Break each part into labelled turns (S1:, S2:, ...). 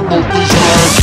S1: был, ты знаешь.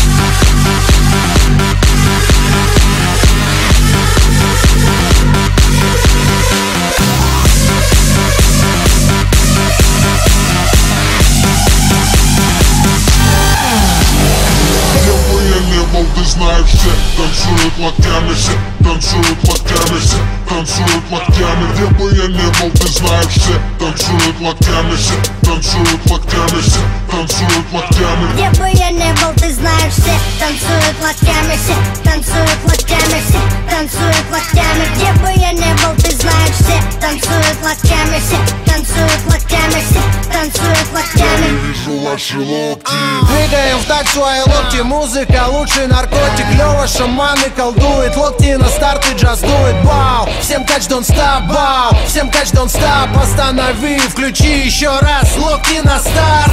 S1: Ты знаешь, все танцуют локтями, все танцуют локтями, все танцуют локтями. Где бы я не был, ты знаешь, все танцуют локтями, все танцуют локтями, все танцуют локтями.
S2: Где бы я не был, ты знаешь, все танцуют локтями, все танцуют локтями, все танцуют локтями. Где бы я не был, ты знаешь, все танцуют локтями, все танцуют локтями, все танцуют локтями.
S1: Я вижу ваши локти.
S3: Двигаем в такт свои локти, музыка лучший наркотик. Лёва шаманы колдует, локти на старт и джаз дует. Бау, всем catch don't stop, бау, всем catch don't stop. Останови, включи еще раз, локти на старт.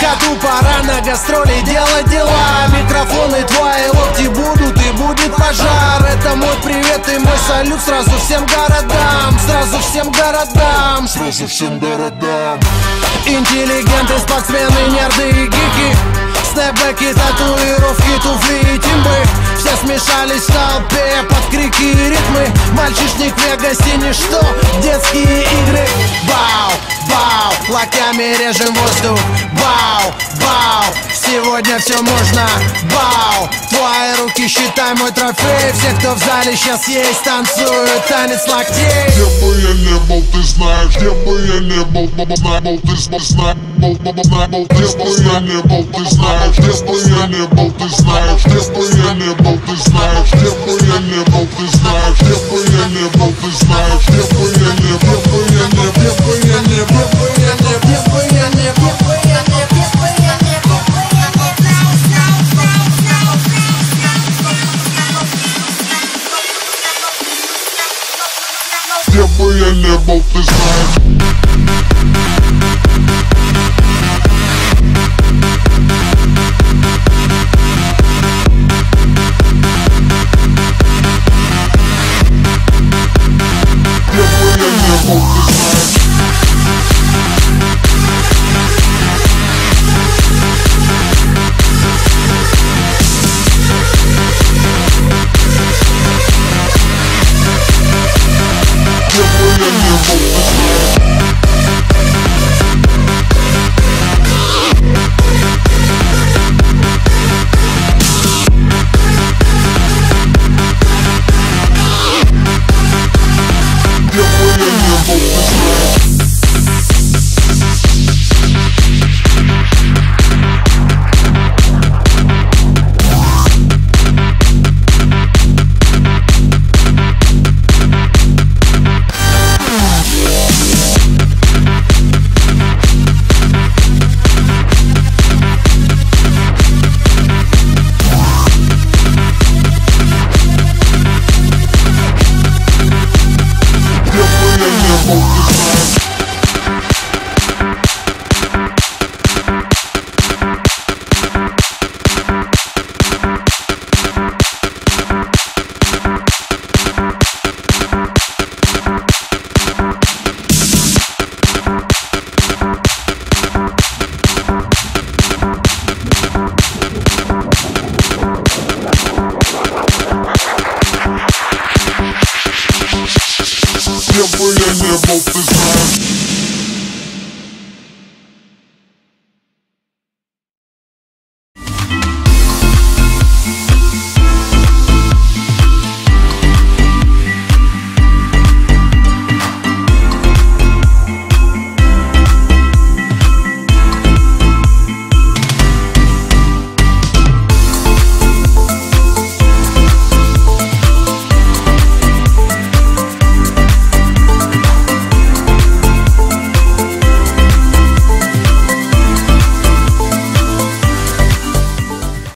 S3: Коту пора на гастроли делать дела. Микрофоны твои, локти будут и будет пожар. Это мой привет и мой салют сразу всем городам. Сразу всем городам.
S1: Сразу всем городам.
S3: Интеллигенты, спортсмены, нерды и гики. Снэпбэки, татуировки, туфли и тимбы. Все смешались в толпе под крики и ритмы. Мальчишник в Вегасе ничто, детские игры. Бау, бау, локтями режем воздух. Бау, бау, сегодня все можно. Бау, твои руки считай мой трофей. Все, кто в зале сейчас есть, танцуют танец локтей.
S1: Где бы я не был, ты знаешь, где бы я не был, был, ты знаешь, был, где бы я не был, ты знаешь, где бы я не был, ты знаешь, где бы я не был, ты знаешь, где бы я не был, ты знаешь, где бы я не был, ты знаешь, где бы я не был, где бы я не, где бы я не, где бы я не, где бы я не, где бы я не, где бы я не. Где бы я не был, ты знаешь. Где бы я не был, ты знаешь.